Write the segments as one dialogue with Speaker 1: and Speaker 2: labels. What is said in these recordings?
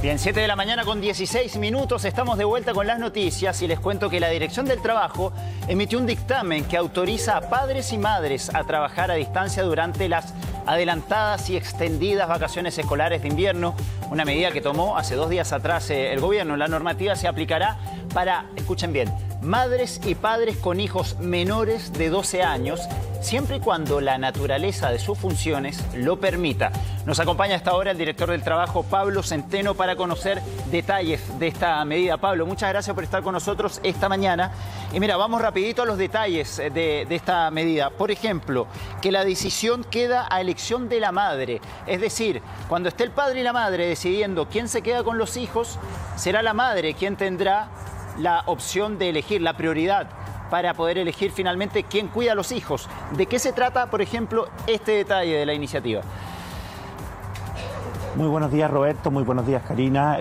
Speaker 1: Bien, 7 de la mañana con 16 minutos, estamos de vuelta con las noticias y les cuento que la Dirección del Trabajo emitió un dictamen que autoriza a padres y madres a trabajar a distancia durante las adelantadas y extendidas vacaciones escolares de invierno, una medida que tomó hace 2 días atrás el gobierno. La normativa se aplicará para, escuchen bien, madres y padres con hijos menores de 12 años, siempre y cuando la naturaleza de sus funciones lo permita. Nos acompaña hasta ahora el director del Trabajo, Pablo Centeno, para conocer detalles de esta medida. Pablo, muchas gracias por estar con nosotros esta mañana. Y mira, vamos rapidito a los detalles de esta medida. Por ejemplo, que la decisión queda a elección de la madre. Es decir, cuando esté el padre y la madre decidiendo quién se queda con los hijos, será la madre quien tendrá la opción de elegir, la prioridad para poder elegir finalmente quién cuida a los hijos. ¿De qué se trata, por ejemplo, este detalle de la iniciativa?
Speaker 2: Muy buenos días, Roberto, muy buenos días, Karina.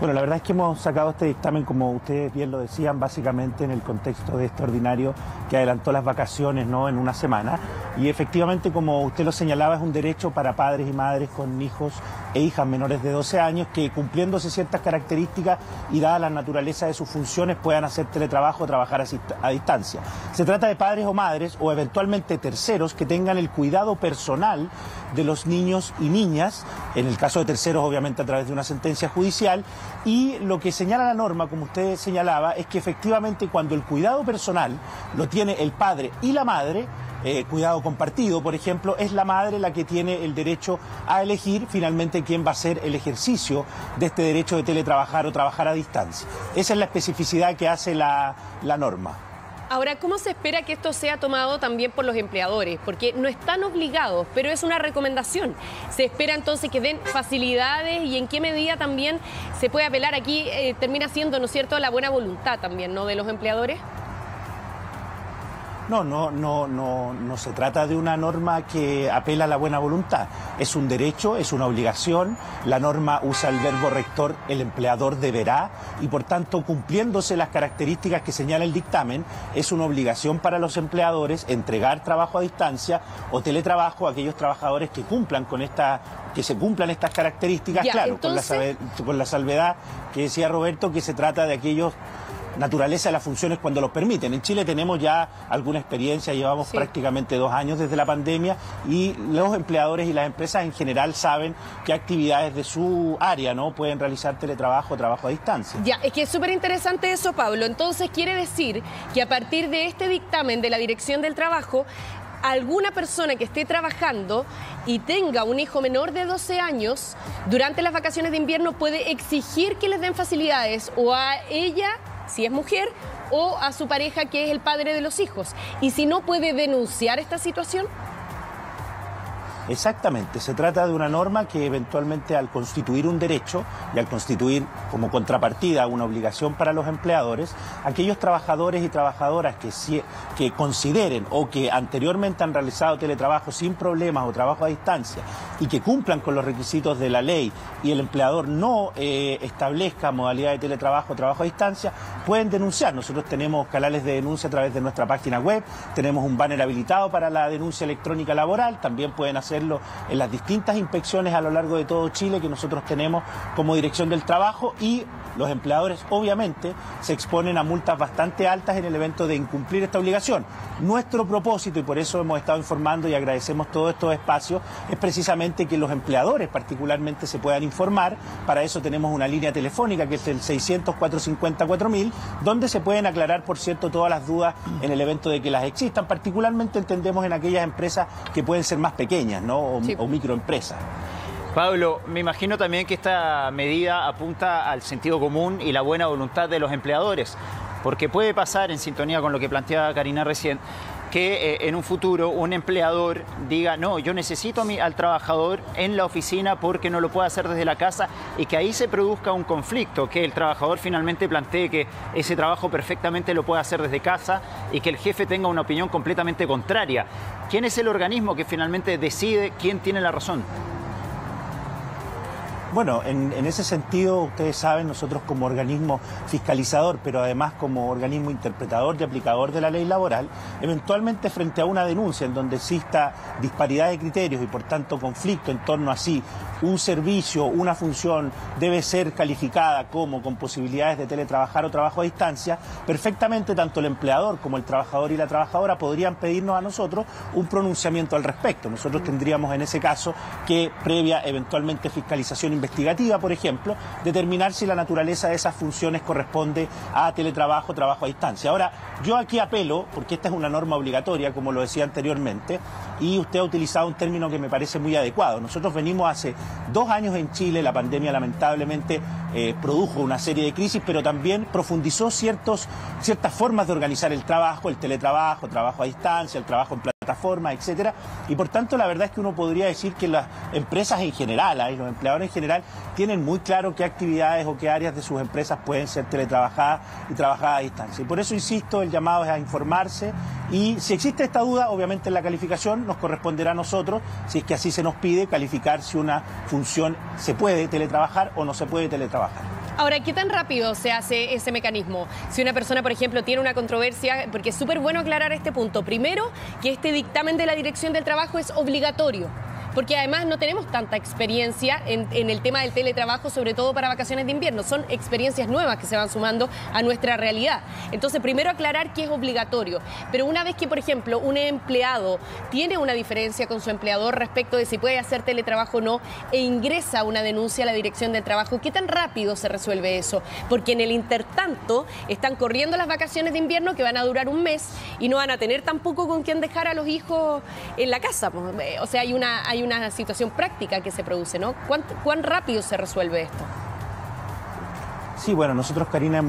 Speaker 2: Bueno, la verdad es que hemos sacado este dictamen, como ustedes bien lo decían, básicamente en el contexto de este ordinario que adelantó las vacaciones, ¿no?, en una semana. Y efectivamente, como usted lo señalaba, es un derecho para padres y madres con hijos e hijas menores de 12 años que, cumpliéndose ciertas características y dada la naturaleza de sus funciones, puedan hacer teletrabajo o trabajar a distancia. Se trata de padres o madres o eventualmente terceros que tengan el cuidado personal de los niños y niñas, en el caso de terceros obviamente a través de una sentencia judicial, y lo que señala la norma, como usted señalaba, es que efectivamente cuando el cuidado personal lo tiene el padre y la madre, cuidado compartido, por ejemplo, es la madre la que tiene el derecho a elegir finalmente quién va a hacer el ejercicio de este derecho de teletrabajar o trabajar a distancia. Esa es la especificidad que hace la norma.
Speaker 3: Ahora, ¿cómo se espera que esto sea tomado también por los empleadores? Porque no están obligados, pero es una recomendación. ¿Se espera entonces que den facilidades y en qué medida también se puede apelar aquí? Termina siendo, ¿no es cierto?, la buena voluntad también, ¿no?, de los empleadores. No se trata de una norma que apela a la buena voluntad. Es un derecho, es una obligación. La norma usa el verbo rector, el empleador deberá, y por tanto, cumpliéndose las características que señala el dictamen, es una obligación para los empleadores entregar trabajo a distancia o teletrabajo a aquellos trabajadores que cumplan con que se cumplan estas características, ya, claro, entonces... con la salvedad que decía Roberto, que se trata de aquellos naturaleza de las funciones cuando los permiten. En Chile tenemos ya alguna experiencia, llevamos prácticamente 2 años desde la pandemia y los empleadores y las empresas en general saben qué actividades de su área, ¿no?, pueden realizar teletrabajo o trabajo a distancia. Ya, es que es súper interesante eso, Pablo. Entonces quiere decir que a partir de este dictamen de la Dirección del Trabajo, alguna persona que esté trabajando y tenga un hijo menor de 12 años, durante las vacaciones de invierno puede exigir que les den facilidades o a ella, si es mujer, o a su pareja, que es el padre de los hijos. Y si no, puede denunciar esta situación. Exactamente, se trata de una norma que eventualmente, al constituir un derecho y al constituir como contrapartida una obligación para los empleadores, aquellos trabajadores y trabajadoras que consideren o que anteriormente han realizado teletrabajo sin problemas o trabajo a distancia y que cumplan con los requisitos de la ley y el empleador no establezca modalidad de teletrabajo o trabajo a distancia, pueden denunciar. Nosotros tenemos canales de denuncia a través de nuestra página web, tenemos un banner habilitado para la denuncia electrónica laboral, también pueden hacerlo en las distintas inspecciones a lo largo de todo Chile que nosotros tenemos como Dirección del Trabajo, y los empleadores obviamente se exponen a multas bastante altas en el evento de incumplir esta obligación. Nuestro propósito, y por eso hemos estado informando y agradecemos todos estos espacios, es precisamente que los empleadores particularmente se puedan informar. Para eso tenemos una línea telefónica que es el 600-450-4000, donde se pueden aclarar, por cierto, todas las dudas en el evento de que las existan. Particularmente entendemos en aquellas empresas que pueden ser más pequeñas, ¿no?, o microempresas.
Speaker 1: Pablo, me imagino también que esta medida apunta al sentido común y la buena voluntad de los empleadores, porque puede pasar, en sintonía con lo que planteaba Karina recién, que en un futuro un empleador diga, no, yo necesito al trabajador en la oficina porque no lo puede hacer desde la casa, y que ahí se produzca un conflicto, que el trabajador finalmente plantee que ese trabajo perfectamente lo puede hacer desde casa y que el jefe tenga una opinión completamente contraria. ¿Quién es el organismo que finalmente decide quién tiene la razón?
Speaker 2: Bueno, en ese sentido, ustedes saben, nosotros como organismo fiscalizador, pero además como organismo interpretador y aplicador de la ley laboral, eventualmente frente a una denuncia en donde exista disparidad de criterios y por tanto conflicto en torno a si un servicio, una función debe ser calificada como con posibilidades de teletrabajar o trabajo a distancia, perfectamente tanto el empleador como el trabajador y la trabajadora podrían pedirnos a nosotros un pronunciamiento al respecto. Nosotros tendríamos en ese caso que, previa eventualmente fiscalización investigativa, por ejemplo, determinar si la naturaleza de esas funciones corresponde a teletrabajo, trabajo a distancia. Ahora, yo aquí apelo, porque esta es una norma obligatoria, como lo decía anteriormente, y usted ha utilizado un término que me parece muy adecuado. Nosotros venimos hace 2 años en Chile, la pandemia lamentablemente produjo una serie de crisis, pero también profundizó ciertas formas de organizar el trabajo, el teletrabajo, trabajo a distancia, el trabajo en plataformas, etcétera, y por tanto la verdad es que uno podría decir que las empresas en general y los empleadores en general tienen muy claro qué actividades o qué áreas de sus empresas pueden ser teletrabajadas y trabajadas a distancia. Y por eso insisto, el llamado es a informarse y si existe esta duda, obviamente en la calificación nos corresponderá a nosotros, si es que así se nos pide, calificar si una función se puede teletrabajar o no se puede teletrabajar.
Speaker 4: Ahora, ¿qué tan rápido se hace ese mecanismo? Si una persona, por ejemplo, tiene una controversia, porque es súper bueno aclarar este punto. Primero, que este dictamen de la Dirección del Trabajo es obligatorio, porque además no tenemos tanta experiencia en el tema del teletrabajo, sobre todo para vacaciones de invierno. Son experiencias nuevas que se van sumando a nuestra realidad. Entonces, primero aclarar que es obligatorio. Pero una vez que, por ejemplo, un empleado tiene una diferencia con su empleador respecto de si puede hacer teletrabajo o no, e ingresa una denuncia a la Dirección del Trabajo, ¿qué tan rápido se resuelve eso? Porque en el intertanto están corriendo las vacaciones de invierno que van a durar un mes y no van a tener tampoco con quién dejar a los hijos en la casa. O sea, hay una situación práctica que se produce, ¿no? ¿Cuán rápido se resuelve esto?
Speaker 2: Sí, bueno, nosotros, Karina,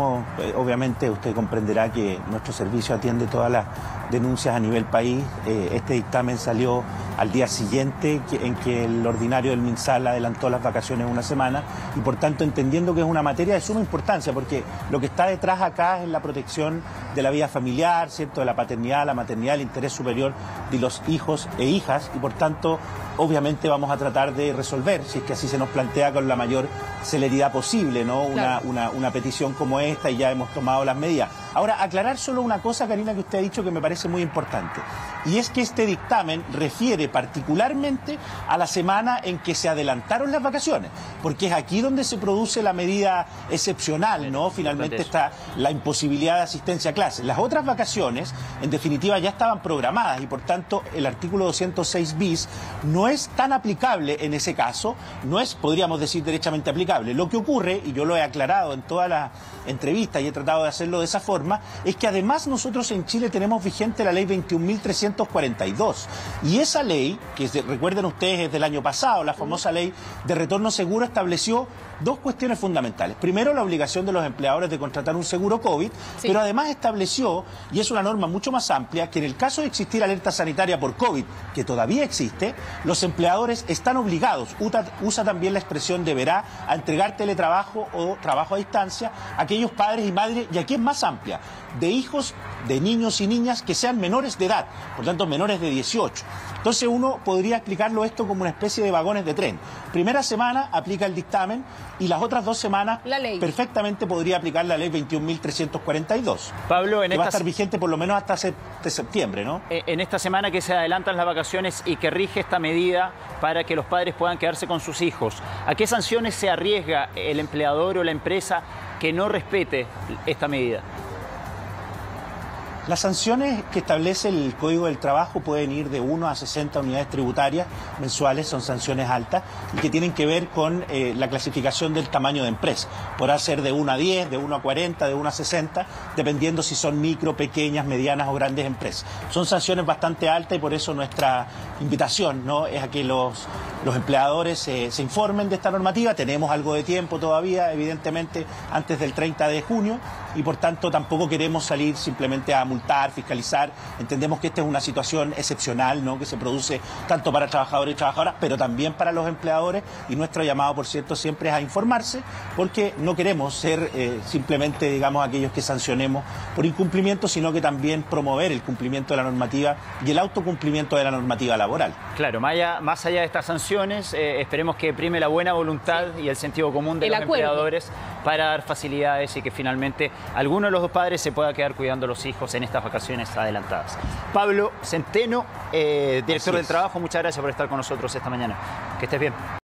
Speaker 2: obviamente usted comprenderá que nuestro servicio atiende todas las denuncias a nivel país. Este dictamen salió al día siguiente en que el ordinario del MinSal adelantó las vacaciones una semana y por tanto entendiendo que es una materia de suma importancia porque lo que está detrás acá es la protección de la vida familiar, ¿cierto?, de la paternidad, la maternidad, el interés superior de los hijos e hijas y por tanto obviamente vamos a tratar de resolver, si es que así se nos plantea, con la mayor celeridad posible, ¿no? Claro. Una petición como esta y ya hemos tomado las medidas. Ahora, aclarar solo una cosa, Karina, que usted ha dicho que me parece muy importante. Y es que este dictamen refiere particularmente a la semana en que se adelantaron las vacaciones, porque es aquí donde se produce la medida excepcional, ¿no? Finalmente está la imposibilidad de asistencia a clases. Las otras vacaciones, en definitiva, ya estaban programadas y por tanto el artículo 206 bis no es tan aplicable en ese caso, no es, podríamos decir, derechamente aplicable. Lo que ocurre, y yo lo he aclarado en todas las entrevistas y he tratado de hacerlo de esa forma, es que además nosotros en Chile tenemos vigente la ley 21.342 y esa ley, que recuerden ustedes es del año pasado, la famosa ley de retorno seguro, estableció 2 cuestiones fundamentales. Primero, la obligación de los empleadores de contratar un seguro COVID, sí, pero además estableció, y es una norma mucho más amplia, que en el caso de existir alerta sanitaria por COVID, que todavía existe, los empleadores están obligados, usa también la expresión deberá, a entregar teletrabajo o trabajo a distancia a aquellos padres y madres, y aquí es más amplia, de hijos, de niños y niñas que sean menores de edad, por tanto menores de 18. Entonces uno podría explicarlo esto como una especie de vagones de tren. Primera semana aplica el dictamen y las otras 2 semanas perfectamente podría aplicar la ley 21.342.
Speaker 1: Pablo,
Speaker 2: que va a estar vigente por lo menos hasta septiembre, ¿no?
Speaker 1: En esta semana que se adelantan las vacaciones y que rige esta medida para que los padres puedan quedarse con sus hijos, ¿a qué sanciones se arriesga el empleador o la empresa que no respete esta medida?
Speaker 2: Las sanciones que establece el Código del Trabajo pueden ir de 1 a 60 unidades tributarias mensuales, son sanciones altas y que tienen que ver con la clasificación del tamaño de empresa. Podrá ser de 1 a 10, de 1 a 40, de 1 a 60, dependiendo si son micro, pequeñas, medianas o grandes empresas. Son sanciones bastante altas y por eso nuestra invitación, ¿no?, es a que los empleadores se informen de esta normativa. Tenemos algo de tiempo todavía, evidentemente, antes del 30 de junio y por tanto tampoco queremos salir simplemente a
Speaker 3: multar, fiscalizar. Entendemos que esta es una situación excepcional, ¿no?, que se produce tanto para trabajadores y trabajadoras, pero también para los empleadores, y nuestro llamado, por cierto, siempre es a informarse, porque no queremos ser simplemente, digamos, aquellos que sancionemos por incumplimiento, sino que también promover el cumplimiento de la normativa y el autocumplimiento de la normativa laboral.
Speaker 1: Claro, más allá de estas sanciones, esperemos que prime la buena voluntad y el sentido común de los empleadores para dar facilidades y que finalmente alguno de los dos padres se pueda quedar cuidando a los hijos en estas vacaciones adelantadas. Pablo Centeno, director del trabajo, muchas gracias por estar con nosotros esta mañana. Que estés bien.